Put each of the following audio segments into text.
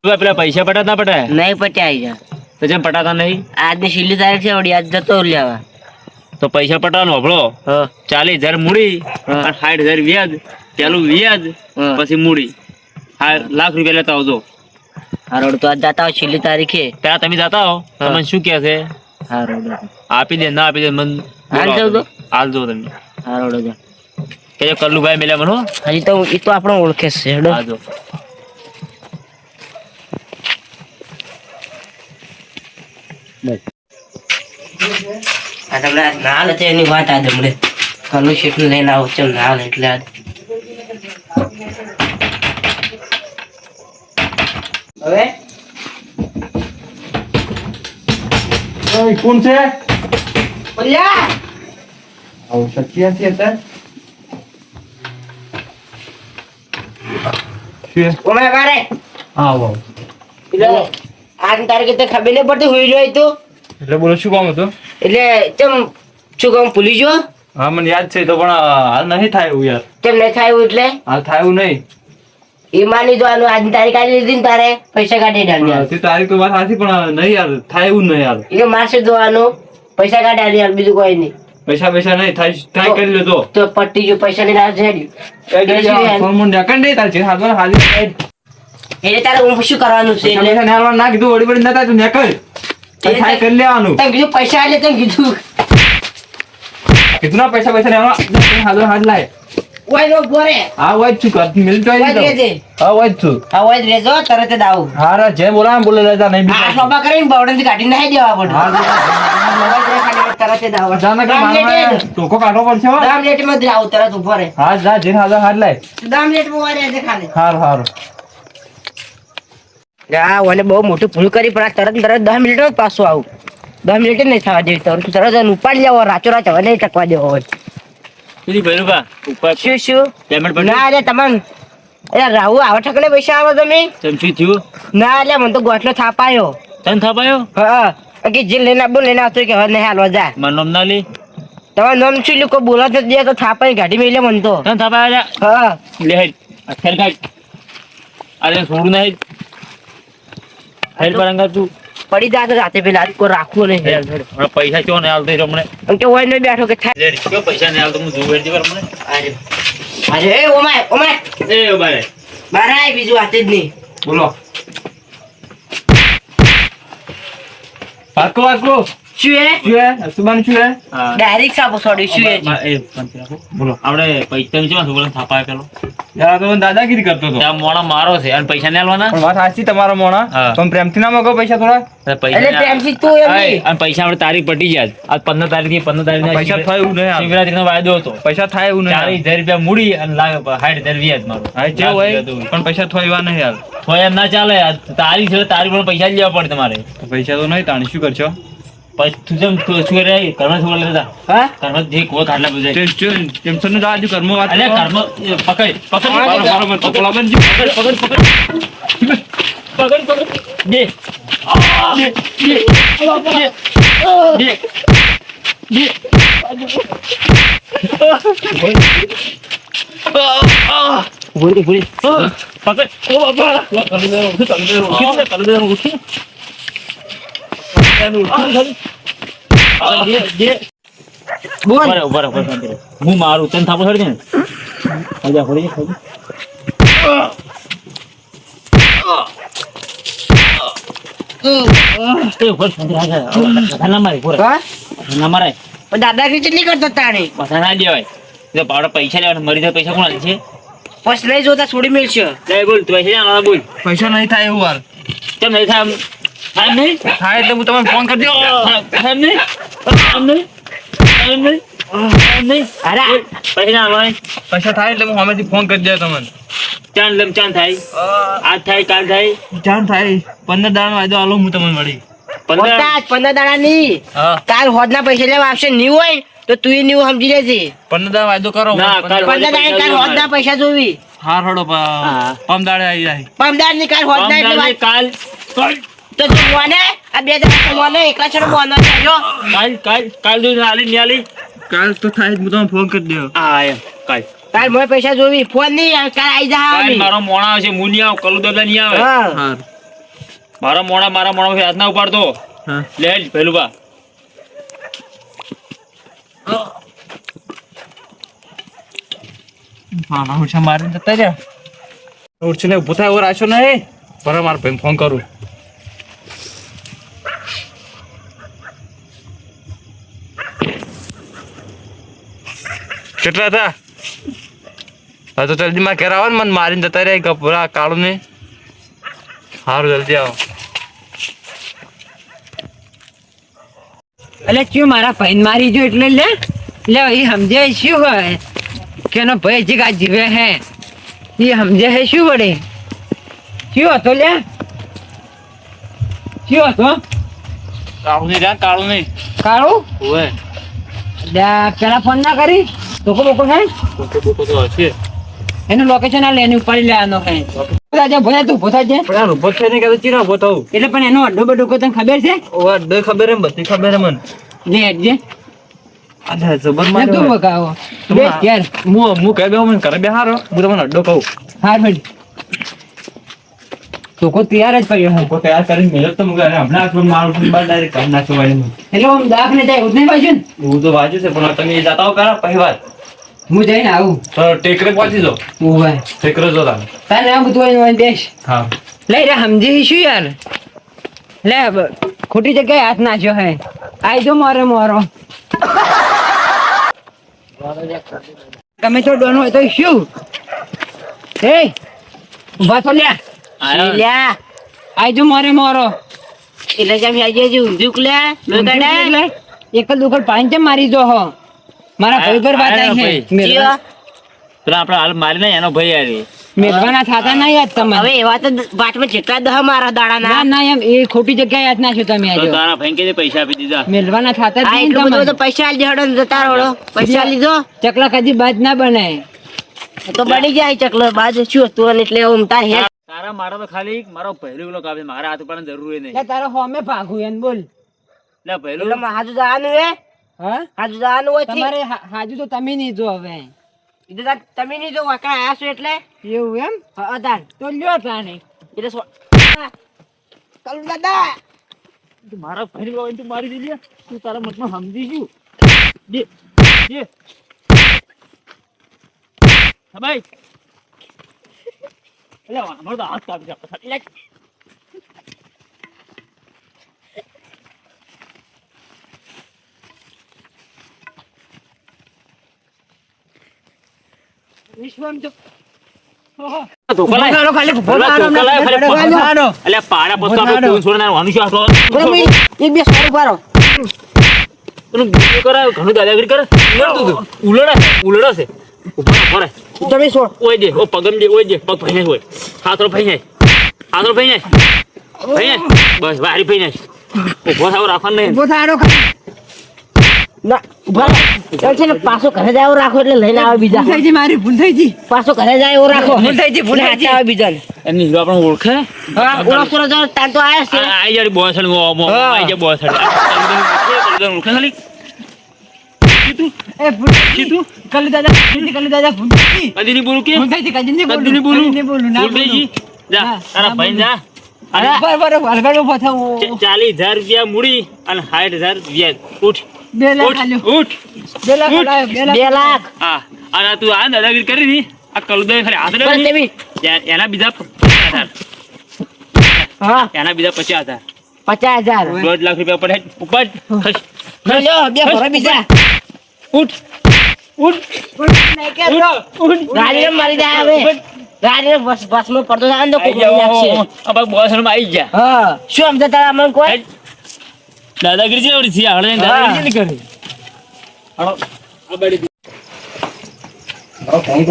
પેલા પૈસા પટાત ના પટાય નહીં પટ્યા જા તો જેમ પટાતા નહીં. આજની છેલ્લી તારીખ છે વળી આજ જતો લેવા. તો પૈસા પટાવાનો હભળો. 40,000 મૂડી અને 60,000 વ્યાજ. પેલું વ્યાજ પછી મૂડી. લાખ રૂપિયા લેતા આવજો. હારોડ તો આજ જતા હોય છેલ્લી તારીખે. પેલા તમે જતા હો તમને શું કહે છે? હારોડ આપી દે ના આપી દે મને હાલ જાવ તો હાલ જો તમે હારોડ જા કે કલ્લુભાઈ મેલ્યા મને. હજી તો એ તો આપણો ઓળખે છે હેડો. હા જો આ તમને નાલ હતી એની વાત આજ હમણે કલ્લુ શેઠ લઈને આવો ચલ નાલ એટલે આજ હવે કોણ છે? બોલ્યા આવું શક્ય છે અત્યારે? ઓમે મારે આવો એટલે આજની તારીખે તો ખબર નહીં પડતી હોઈ જોઈ તું એટલે બોલો શું કામ હતું? એટલે ચમ શું કામ ભૂલી જો? હા મને યાદ છે તો પણ હાલ નહીં થાય એવું યાર. કેમ નહીં થાય એવું એટલે હાલ થાય એવું નહીં. એ માની જોવાનું આજની તારીખ આવી લીધી ને તારે પૈસા કાઢી ડાલ્યા તે તારીખ તો વાત સાચી પણ નહીં યાર થાય એવું નહીં યાર. એ માસે જોવાનું પૈસા કાઢી ડાલ્યા બીજું કોઈ નહીં. પૈસા નહીં થાય ટ્રાય કરી લો તો તો પટ્ટી જો પૈસા ની રાહ જોઈ ફોન મું ડાકણ દે તાર છે હાથમાં હાલી એટલે તારે હું શું કરવાનું છે એટલે પૈસા નાલવા ના કીધું વળી વળી નતા તું ને કર ટ્રાય કરી લેવાનું. તને કીધું પૈસા આલે તને કીધું કિતના પૈસા નાલવા હાથ લાય. ઓય નો બોરે હા વાય છું કર મિલ તો ઓય રેજે હા વાય છું આ ઓય રેજો તરત જ આવું હારા જે બોલા બોલે લેતા નહીં આ સોબા કરીને બાવડન થી કાઢી નાખી દેવા પડે તરત જ આવું જાને કે મારવા ટોકો કાઢો પડશે હો. 10 મિનિટ માં જ આવું તરત ઉભો રહે હા જા જે હાથ લાય 10 મિનિટ માં ઓય રેજે ખાલી હારું આ ઓને બહુ મોટું ભૂલ કરી પણ આ તરત 10 મિનિટ માં પાછું આવું 10 મિનિટ નહીં થવા દેવી તરત જ ઉપાડી લેવો રાચો રાચ હવે નહીં ટકવા દેવો હોય સુધી ભૈરુભા ઉપર શું પેમેન્ટ પર ના એટલે તમને અરે રાહુ આવા ઠકને પૈસા આવો તમે તેમ શું થયું? ના એટલે મને તો ગોઠનો થાપાયો તને થાપાયો? હા કે જે લઈને આવો લઈને આવતો કે હવે નહીં હાલવા જા મારું નામ ના લે. તમારું નામ શું લોકો બોલા તો દે તો થાપાઈ ગાડી મેલે મને તો તને થાપાયા? હા લે હેડ ખેલ કાઢ. અરે છોડું નહીં હેડ પર અંગા તું પડી જા તો રાતે પેલા આજ કોઈ રાખવું નહીં હમણાં પૈસા ચો નહીં હાલતો હમણે એમ કે હોય નહીં બેઠો કે થાય લે કયો પૈસા નહીં હાલતો હું જોઉં હેડ પર હમણે. અરે એ ઓમાય એ બારે બાર આય બીજું હાથે જ નહીં બોલો પાકો શું એ સુબાન શું હે હા ડાયરેક્ટ સાપો છોડી શું એ બોલો આપણે પૈસા છે બોલે થાપાય પેલો યાર તો દાદાગીરી કરતો હતો ત્યાં મોણા મારો છે અને પૈસા નહીં હાલવાના. પણ વાત સાચી તમારો મોણા હા. પણ પ્રેમથી ના મગો પૈસા થોડા પૈસા એટલે પ્રેમથી તું એમ નહીં. અને પૈસા આપણે તારીખ પટી જાય આજ 15 તારીખ પૈસા થાય એવું નહીં હાલ. શિવરાત્રીનો વાયદો હતો. પૈસા થાય એવું નહીં હાલ. 40,000 રૂપિયા મૂડી અને 60,000 વ્યાજ મારું. હા જે હોય પણ પૈસા થાય એવા નહીં હાલ. તો એમ ના ચાલે આ તારીખ છે તારીખ પણ પૈસા જ લેવા પડે તમારે. પૈસા તો નહીં તાણી શું કરશો પછી તું જેમ તું શું કરે કર્મ છોડ લેતા હા કર્મ જે કોઈ ખાટલા બધું ટેન્શન નું આજુ કર્મ વાત અલે કર્મ પકડ પકડ પકડ દે દે બોલી પકડ ઓ બાપા હું મારું તને થાપો છોડી દે ને હજા ફરી દાદાગીરી કેટલી કરતો તાણી પૈસા ના દેવાય જો પાવડે પૈસા લેવાના મરી જાય પૈસા કોણ છે બસ નહીં જોતા છોડી મેળશે બોલ તું પૈસા બોલ પૈસા નહીં થાય એવું હાલ કેમ નહીં થાય થાય નહીં થાય એટલે હું તમને ફોન કરી દઉં થાય નહીં અરે પૈસા ના પૈસા થાય એટલે હું હમેથી ફોન કરી દઉં તમને ચાંદ થાય આજ થાય કાલ થાય જાણ થાય 15 દાડા વાયદો આલો હું તમને મળી 15 દાડા ની હા કાલ હોદના પૈસા લેવા આવશે નહીં હોય તો તું એ નહીં સમજી લેજે 15 દાડા વાયદો કરો ના, કાલ 15 દાડા કાલ હોદના પૈસા જોવી હાર હડો હા. પમ દાડે આવી જાય 15 દાડા ની કાલ હોદના એટલે વાત કાલ તો તું મોને આ બે દાડા મોને એકલા છોડ મોનો જો કાલ દૂધ આલી ની આલી કાલ તો થાય હું તમને ફોન કરી દઉં હા એમ કાલ કાલ મોય પૈસા જોવી ફોન નહીં કાલ આવી જા કાલ મારો મોણા આવશે હું નહીં આવું કલુ દાદા નહીં આવે હા હાર મારા મોણા હાથ ના ઉપાડતો. હા. લે પેલું બા. મામા ઉછા મારીને જતા રહ્યા. ઉછીને ઊભો થાય એવો રાખ્યો નહીં. બરાબર મારા ભાઈને ફોન કરું. કેટલા હતા? હા તો જલ્દી માં ઘેર આવો ને મને મારીને જતા રહ્યા કપડા કાળું ને. સારું જલ્દી આવો. એટલે શું મારા ભાઈને મારી જો એટલે લે એ સમજે શું હોય કે એનો ભાઈ હજી કા જીવે હે એ સમજે હે શું વડે શું હતો લે શું હતો કાળું નહીં જા કાળું નહીં. કાળું ઓય પેલા ફોન ના કરી ધોકો બોકો હે બોકો તો હશે. એનું લોકેશન આ લે એની ઉપાડી લેવાનો હે ભોયા તું ભોતા છે પણ ઉભો છે ને કે ચીરા ઉભો થવું. એટલે પણ એનો અડ્ડો બડ્ડો કોઈ તને ખબર છે ઓવા ડે ખબર એમ બધી ખબર એમ મને. લે અડજે અલ્યા જબર તું માર્યો. બગાવો બે ઘેર હું કહી દઉં મને ઘરે બેહારો હું તમને અડ્ડો કહું. હાર ભાઈ ધોકો તૈયાર જ કર્યો હે ઉભો તૈયાર કરીને મેળવ તો મુકે હમણાં આટલું મારું બાર ડાયરેક્ટ કાઢી નાખ્યો વાળી. એટલે આમ દાખલે જાય ઉઠને પાછું હું તો વાંચ્યું છે પણ તમે જતા હો કરા પહેલી વાર હું જઈને આવું તો ટેકરે પહોંચી જાઓ. ઓવે ટેકરે જો તમે. તારે આમ બધું હોય દેશ હા લઈ રે સમજી શું યાર લે ખોટી જગ્યાએ હાથ નાખ્યો હે આઈ જો મોરો તમે તો ડોન હોય તો શું એ ઉભા તો લ્યા આયો. લ્યા આઈ જો મોરો એટલે જેમ આજે જે ઊંધું લે એક જ દુકડ પાણી ચમ મારી જો હો મારા ભાઈ પર વાત આયો આવી છે ભાઈ. પેલા આપણે હાલ મારી નહીં એનો ભાઈ યાર. મેલવાના થાતા ના યાદ તમે હવે એવા તો વાટમાં જેટલા દહ મારા દાડાના ના ના એમ એ ખોટી જગ્યાએ હાથ નાખ્યો તમે તો આજે તારા ભાઈ કે પૈસા આપી દીધા. મેલવાના થાતા જ આ નહીં એટલું બધું તમે તો પૈસા આલી દેહડો ને જતા રહો પૈસા લીધો ચકલા કદી બાજ ના બનાય તો બની જાય ચકલો બાજુ શું હતું અને એટલે ઉમતા હે તારા મારા તો ખાલી મારો પહેલું કિલો કાપે મારા હાથ ઉપાડવાની જરૂર નહીં. લે તારો હોમે ભાગું એમ બોલ લે પહેલું એટલે માં હાજુ જવાનું હે હા હાજુ જવાનું હોય છે તમારે હાજુ તો તમે નહીં જો હવે કીધું તા તમે નહીં જો વાકડા આયા છો એટલે એવું એમ અદાન તો લ્યો તાણે એટલે કલ દાદા મારા ભાઈ ને તું મારી દીધી તું તારા મતમાં સમજી ગયું. દે દે હા ભાઈ એટલે અમારો તો હાથ કાપી આપતા એટલે વિશ્વમ તો ધોકા લાય. બોલાવો ખાલી ધોકા લાય, ખાલી બોલાવો. એટલે પાડા પોસ્તો આપણે તું છોડીને વાનું શું હતો? એક બે સોરું પારો પેલું ગુસ્સો કરે, ઘણું દાદાગીરી કરે. ઉલડા છે. ઉભા રહે. તમે છોડ ઓય દે, ઓ પગમ દે, ઓય દે, પગ ભાઈ હોય. હાથરો ભાઈ બસ વારી ભાઈ ઉભો થાવ રાખવાનું નહીં. ઉભો થાડો ખાલી ના ઉભા રહો. ચાલ છે ને પાછો ઘરે જાય એવું રાખો એટલે લઈને આવે બીજા ભૂલ થઈ જી મારી ભૂલ થઈ જી પાછો ઘરે જાય એવું રાખો ભૂલ થઈ જી, ભૂલ થઈ જી. હાથે આવે બીજાને એની હીરો આપણે ઓળખે. હા ઓળખતો તો તાન તો આયા છે આઈ જાય બોસડ આઈ જાય બોસડ ઓળખે ખાલી એ ભૂલ થઈ જી કલી દાદા ભૂલ થઈ જી કદી નહીં બોલું કે ભૂલ થઈ જી કદી નહીં કદી નહીં બોલું બોલું ના ભૂલ થઈ ગઈ. જા હા, તારા ના ભાઈ જા. બરાબર હલગડ ઉભો થાવ 40,000 રૂપિયા મૂડી અને 60,000 વ્યાજ. ઉઠ 2 લાખ ઉઠ આલ્યો ઉઠ 2 લાખ આલ્યો 2 લાખ હા અને તું આ દાદાગીરી કરી હતી આ કલુદય ખાલી હાથ પણ લઈ તમે એના બીજા 50,000 હા એના બીજા 50,000 50,000 1.5 લાખ રૂપિયા પડે ઉપર ખસ. લ્યો બે ભરો બીજા ઉઠ ઉઠ ઉઠ ગાડીને મારી જાય હવે ગાડીને બસમાં પડતો થાય ને તો આઈ કોઈ નાખશે જાઓ આ બોસ આવી જા હા શું સમજે તારા અમને કોઈ દાદાગીરી જેવડી છે આપણે દાદાગીરી નહીં કરી હાલો આ બાડી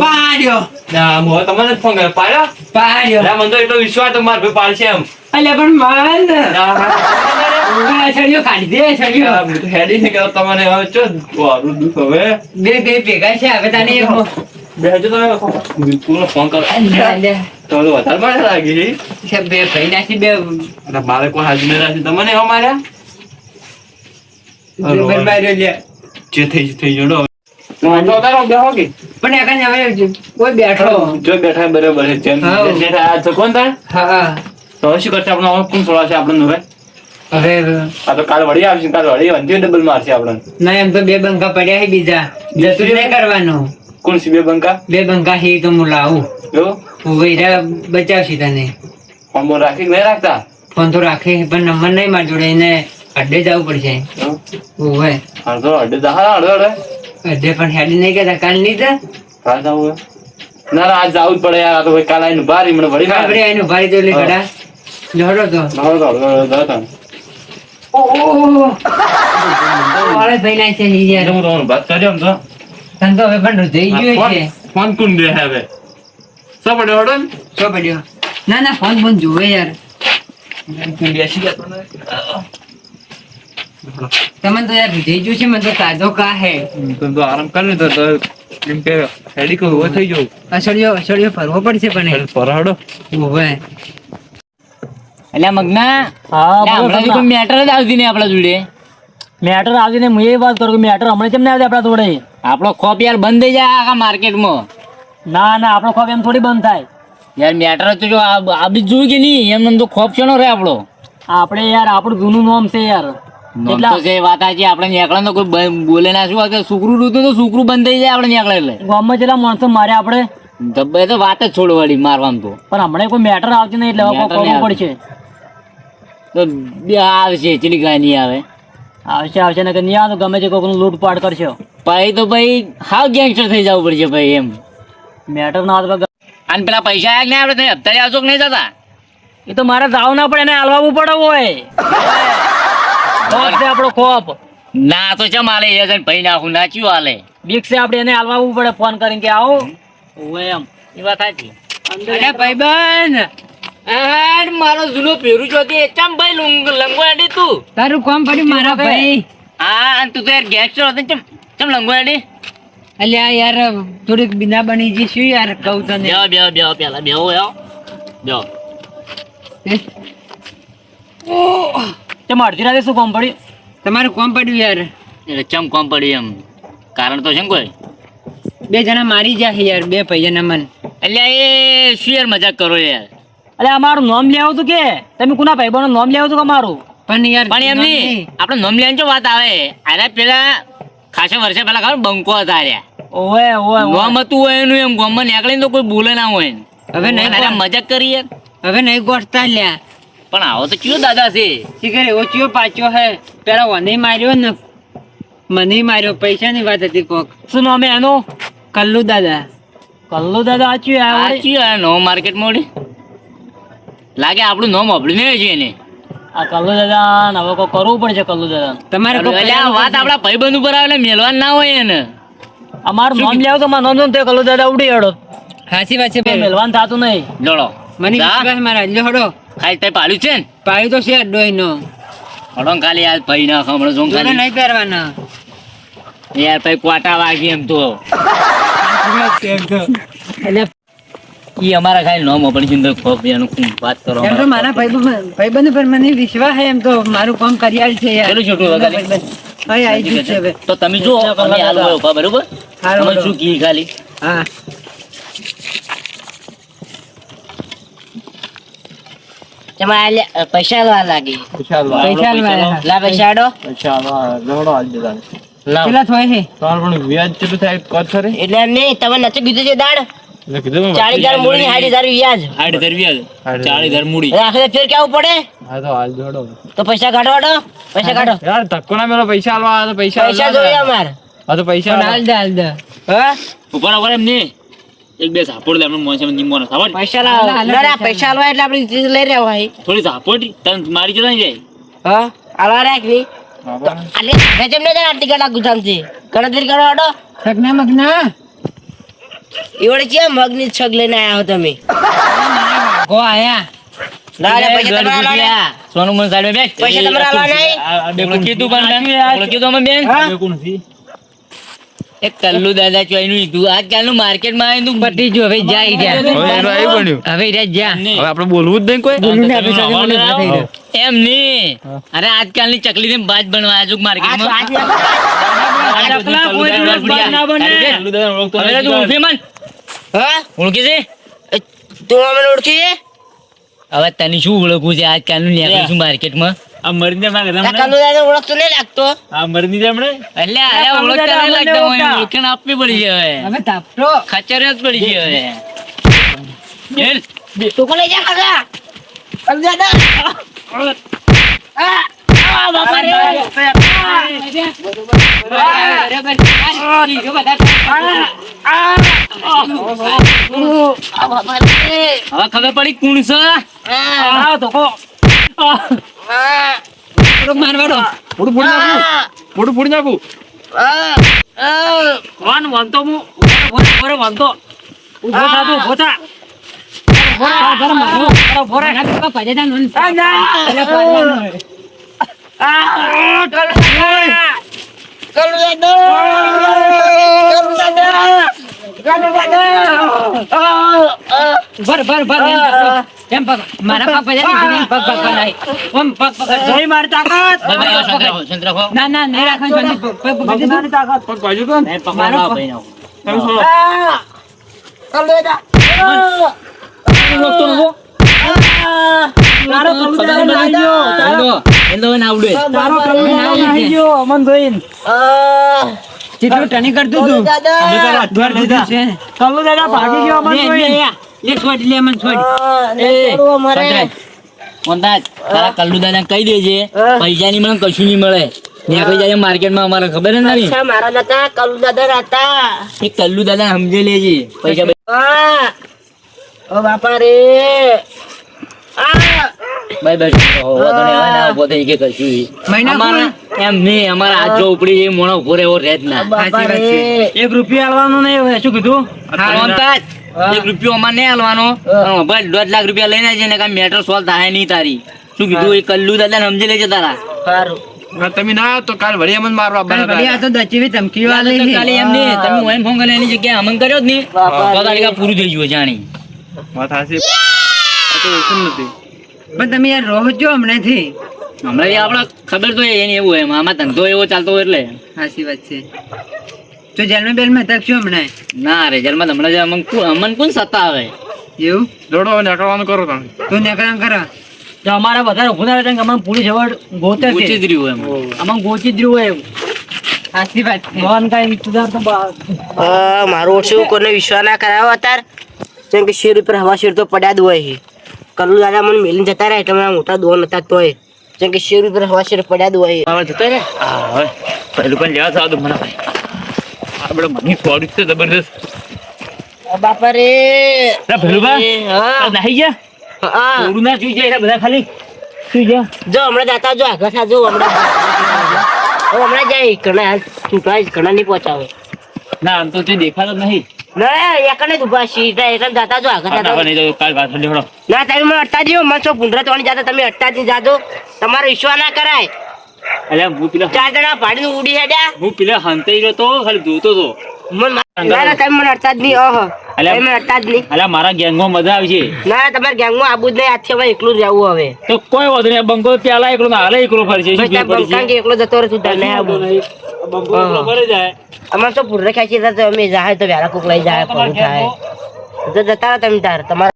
પાડ્યો ના હું તમને જ ફોન કર્યો પાડ્યો. પાડ્યો અરે મને તો એટલો વિશ્વાસ હતો મારો ભાઈ પાડશે એમ. અલ્યા પણ માન ના, છડિયો કાઢી દે આ છડિયો બધું હેડી ને કે તમને હવે ચો વારું દુખ હવે બે ભેગા છે હવે તને એક બેહજો તમે બિલકુલ ફોન કરો તો વધારે મારે લાગી છે બે ભાઈ નાખી બે અને મારે કોઈ હાજર નહીં રાખી તમને એવા માર્યા બે માર્યો લે જે થઈ જોડો તો તારો બેહો કે પણ એકને હવે કોઈ બેઠો જો બેઠા બરાબર છે જેમ હા. બેઠા આ તો કોણ તાર હા તો હવે શું કરશે આપણે? હવે કોણ છોડાશે આપણને હવે? હવે આ તો કાલ વળી આવશે, કાલ વળી અંધે ડબલ મારશે આપણને. ના એમ તો બે બંકા પડ્યા છે બીજા જતું જ નહીં કરવાનું. કોણ છે બે બંકા? બે બંકા છે તો હું લાવું. જો વૈરા બચાવશે તને. ફોન બોન રાખી કે નહીં રાખતા? ફોન તો રાખે પણ નંબર નહીં મારી જોડે, એને અડ્ડે જવું પડશે. ઓવે અડધો અડધે દા અડધો અડધે અડ્ડે પણ હેડી નહીં કહેતા કાલ નહીં જા. કાલ જવું ના ના આજ જવું જ પડે યાર. આ તો ભાઈ કાલ આવીને બારી મને વળી ના આપણે એનું ભારી તો લે કડા જોડો તો. વાળે ભાઈ ના છે યાર. હું તમારું વાત કર્યો આમ તો તને તો હવે પણ જઈ ગયો છે. ફોન કોણ દે હવે? શું પડ્યો હડો? શું પડ્યો? ના ના ફોન ફોન જોવે યાર. બેસી જતો ને. તમને તો યાર જઈ ગયું છે. મને તો તાજો કા હે. તો આરામ કર ને તો એમ કે હેડી કો ઉભો થઈ જાવ. અસળિયો ફરવો પડશે પણ પરહડો ઉભે. એટલે મગના હમણાં કોઈ મેટર જ આવતી નહીં આપણા જોડે. મેટર આવતી ને હું એ વાત કરું કે મેટર હમણાં કેમ ના આવતી આપણા જોડે? આપણો ખોપ યાર બંધ થઈ જાય આખા માર્કેટમાં. ના ના આપણો ખોફ એમ થોડી બંધ થાય. યાર મેટર તો જો આ બી જોયું કે નહીં એમ તો ખોપ છે રે આપણો. આપણે યાર આપણું જૂનું નામ છે યાર. નોમ તો છે વાત સાચી. આપણે નીકળે તો કોઈ બોલે ના. શું છોકરું રૂતું તો છોકરું બંધ થઈ જાય આપણે નીકળે એટલે. ગામમાં જેટલા માણસો મારે આપણે ધબ્બે તો વાત જ છોડવાડી મારવાનું તો. પણ હમણાં કોઈ મેટર આવતી નહીં એટલે હવે Matter કોઈ નહીં કરવું પડશે. તો બે આવશે ચીલી ગાય નહીં આવે. આવશે ને કે નહીં આવે તો ગમે તે કોઈનું લૂંટપાટ કરશે. ભાઈ તો ભાઈ હાવ ગેંગસ્ટર થઈ જવું પડશે ભાઈ એમ. મેટર ના આવે તો અને પેલા પૈસા આયા કે નહીં આપણે અત્યારે આવશો કે નહીં જતા? એ તો મારે જાવ ના પડે એને હાલવાવું પડે હોય. ખોફ છે આપણો ખોફ. ના તો ચમ હાલે એ જઈને ભાઈ નાખું નાચ્યું હાલે. બીક છે આપણે એને હાલવાવું પડે ફોન કરીને કે આવો. ઓય એમ એ વાત સાચી. અરે ભાઈબંધ આ મારો જૂનો પેરું જોતી ચમ ભાઈ લંગવાડી તું. તારું કામ પડ્યું મારા ભાઈ. હા અને તું તો યાર ગેંગસ્ટર હતો ચમ ચમ લંગવાડી. અલ્યા યાર થોડીક બિના બની જી શું યાર કહું તને. બેહો પેલા બેહો. તેમ અડધી રાતે શું કામ પડ્યું? તમારું કામ પડ્યું યાર. એટલે ચમ કોમ પડી એમ કારણ તો છે ને કોઈ? બે જણા મારી જાય યાર બે પૈયાના મન. એટલે એ શું યાર મજાક કરો યાર? અલે અમારું નામ લેવું તું કે તમે કોના ભાઈબંધનું નામ લેવું તું કે મારું? પણ યાર પણ એમ નહીં આપણે નોમ લેવાની જો વાત આવે. આના પેલા ખાસા વર્ષે પેલા ખબર બંકો હતા રહ્યા. ઓય ઓય નોમ હતું હોય એનું એમ ગામમાં નીકળીને તો કોઈ બોલે ના હોય. હવે નહીં અરે મજાક કરી યાર. હવે નહીં ગોઠતા લ્યા. પણ આવો તો કયો દાદા છે? શીખર એવો ચિયો પાછો હે. પેલા મને માર્યો ને મને માર્યો પૈસાની વાત હતી કોક. શું નામ હે એનું? કલ્લુ દાદા. કલ્લુ દાદા આચ્યું આ આ કયો આ નો માર્કેટમાં ઓડી લાગે આપણું નામ સાંભળ્યું નહીં છે એને. આ કલ્લુ દાદા ને હવે કોઈ કરવું પડશે કલ્લુ દાદા. તમારે કોક એટલે આ વાત આપણા ભાઈબંધ ઉપર આવે એટલે મેલવાનું ના હોય એને. અમારું નામ લેવું તો મારું નામ તો કલ્લુ દાદા ઉડી હેડો. હાચી વાત છે ભાઈ. મેલવાન થતું નહીં. જોડો મને વિશ્વાસ મારા લ્યો હડો. ખાલી તે પાડ્યું છે ને પાયું તો છે ડોઈ નો. હડો ને ખાલી આ ભાઈ ના ખમણો જોન જોડે ખાલી નહીં પહેરવાના. યાર ભાઈ ક્વાટા વાગી એમ તો એટલે ઈ અમારા ખાલી નામ પણ સિંદર ખોફ એનું શું વાત કરો એમ તો મારા ભાઈબંધ પર મને વિશ્વાસ છે. એમ તો મારું કામ કર્યા છે યાર. પેલું છોટું વગાડી. હવે આવી ગયું છે હવે. તો તમે જો અમે હાલ હોય ઉભા, બરોબર હારું, અમે હારું. શું કી ખાલી હા પૈસા લાગે. પૈસા લાવ્યા. લા પૈસા આડો. લાવ કેટલા થાય છે? એટલે એમ નહીં તમે નચે કીધું છે દાડ 40,000 મૂડી 60,000 વ્યાજ 40,000 મૂડી રાખે ફેર કેવું પડે તો પૈસા કાઢો પૈસા કાઢો યાર ધક્કો ના મેલો પૈસા આલવા આ તો પૈસા પૈસા જોઈએ અમાર આ તો પૈસા પણ હાલ દે હાલ દે. હા ઉપર ઉપર એમ નહીં એક બે ઝાપડ લે આપણે મોસે નિમો ના સાવડ પૈસા લાવો ના ના પૈસા આલવા એટલે આપણે ચીજ લઈ રહ્યા હોય થોડી ઝાપડ તન મારી જતા નહીં જાય હા આલવા રાખવી આલે ગજબ ને આટલી કલાક ગુજામ છે ગણતરી કરો આડો સગના મગના એવડે છે મગની છગ લઈને આયા હો તમે ગો આયા. ના ના પૈસા તમારા આલવાના સોનું મન સાઈડ બેસ પૈસા તમારા આલવાના નહીં કીધું પણ કીધું અમે બેન એક કલ્લુ દાદા ચોઈનું લીધું આજકાલનું માર્કેટમાં આવીને તું પટી જો હવે જાય રહ્યા. હવે એનું આવ્યું બન્યું હવે રહ્યા જા. હવે આપણે બોલવું જ નહીં કોઈ બોલું ને આપણે સાથે મને ના થઈ રહ્યો. એમ નહીં અરે આજકાલની ચકલી ને બાજ બનવા આજુ માર્કેટમાં હા ઓળખી છે તું અમને ઓળખી છે હવે તને શું ઓળખવું છે આજકાલનું નીકળ્યું છું માર્કેટમાં? આ મરીને માગે આ તમને કાલુદાને ઓળખતો નહીં લાગતો. આ મરીની તમને એટલે આ ઓળખતા નહીં લાગતા હોય, ઓળખાણ આપવી પડી છે હવે. હવે તાપતો. ખચર જ પડી છે હવે. બેલ. તું કોને જા કાકા? કાલુદાદા. બાપા રે. હવે ખબર પડી કોણ છે? આ ધોકો. મારવાડો. મોઢું ફોડી નાખું કોણ વાંધો હું? બરો વાંધો. ઉભો થા તું, ઉભો થા. જય મારી તાકાત. ના ના નહીં રાખવાનું. પગ બાજુ તો ને. મારો ભાઈ નો. તમે છોડો. કેટલું ટની કરતું તું? દ્વાર દીધું છે. કલ્લુ દાદા ભાગી ગયો અમન જોઈ. લે છોડ, લે મને છોડ. મોંતાજ, તારા કલ્લુ દાદા કહી દેજે પૈસા ની મળે કશું નહીં મળે. ત્યાં જાય માર્કેટમાં અમારે ખબર જ નથી. મારા દાદા કાલુદાદા હતા. એ કલ્લુ દાદા સમજે લેજે પૈસા. ઓ બાપા રે. Bye bye. હોવા તો નહીં, હવે ના ઉભો થઈ કે કશું. અમારા એમ નહીં, અમારા હાથ જો ઉપડી જાય મોણો ઉભો રહેવો રહે જ ના. સાચી વાત છે. 1 રૂપિયો આલવાનો નહીં હવે. શું કીધું? મોંતાજ, 1 રૂપિયો અમારે નહીં આલવાનો. ભાઈ 2.5 લાખ રૂપિયા લઈને જઈને કાંઈ મેટર સોલ્વ થાય નહીં તારી. શું કીધું? એ કલ્લુ દાદા સમજી લેજે તારા. સારું. તમે ના આવો તો કાલ વળી અમને મારવા આ તો દચીવી ધમકીઓ આલે છે. કાલે એમ નહીં, તમે ઓમ ફોન કરીને એની જગ્યાએ અમન કર્યો જ નહીં તો તારી પૂરું થઈ ગયું જાણી. વાત હાસી. તો ઓછું નથી. પણ તમે યાર રહો છો હમણાંથી. હમણાં આપણે ખબર તો એને એવું હોય આમાં ધંધો એવો ચાલતો હોય એટલે. સાચી વાત છે. તો જેલમાં બેલમાં હતા શું હમણાં? ના રેજરમાં હમણાં જ અમન કોણ સત્તા આવે. એવું? દોડો નીકળવાનું કરો તમે. તું નીકળામ કરો. જો અમારે વધારે ઉભું ના રહે કે અમને પૂરી જવડ ગોતે ગોચી જ રહ્યું એમ. અમને ગોચી જ રહ્યું હોય એવું. સાચી વાત છે. ભગવાન કાંઈ ઇંતજાર તો મારું ઓછું કોને વિશ્વાસ ના કરાવો અત્યારે. જેમ કે શેર ઉપર હવા શેર તો પડ્યા જ હોય છે. કલ્લુ દાદા મને મેલીને જતા રહ્યા એટલે મારા મોટા દોન હતા તોય. જેમ કે શેર ઉપર હવા શેર પડ્યા જ હોય. હવે જતા રે હવે પહેલું પણ લેવા થવા દો મને ભાઈ. આપણે મને ફોડ્યું છે જબરદસ્ત. બાપા રે. ભેલુભાઈ હા. નાહી ગયા હા. થોડું ના સુઈ જાય બધા ખાલી સુઈ જા. જો હમણાં જાતા જો આગળ થા જો હમણાં. હવે હમણાં જાય ઘણા છૂટા ઘણા નહીં પહોંચાવે. ના આમ તો તે દેખાતો જ નહીં. ના એકને જ ઉભા છીએ એકને જાતા જો આગળ ના થા. નહીં તો કાલ વાત લેવડો. ના તમે મને અટતા જીવો મને છો પુંડરા તોણી જાતા તમે અટતા જ જાજો. તમારો વિશ્વાસ ના કરાય. અલ્યા હું પેલા 4 જણા ભાડીને ઉડી હેડ્યા. હું પેલા હંતાઈ ગયો તો ખાલી જોતો તો. ના તમે મને અટતા જ નહીં. અલ્યા. તમે મને અટતા જ નહીં. અલ્યા મારા ગેંગમાં મજા આવશે. ના તમારે ગેંગમાં આબુ જ નહીં. આજથી હવે એકલું જ રહેવું હવે. તો કોઈ વાંધો નહીં. આ બંકો પેલા એકલો ને હાલે એકલો ફરશે. શું ભાઈ ફેર તમે પડી છે? બંકાંગ એકલો જતો રહે તું તને આબુ. બંકો એકલો ફરે જાય. અમારે તો પુંડરા ખેંચી હતા તો અમે જાય તો વેરા કોક લઈ જાય કોક થાય તો જતા રહો તમે તાર તમારે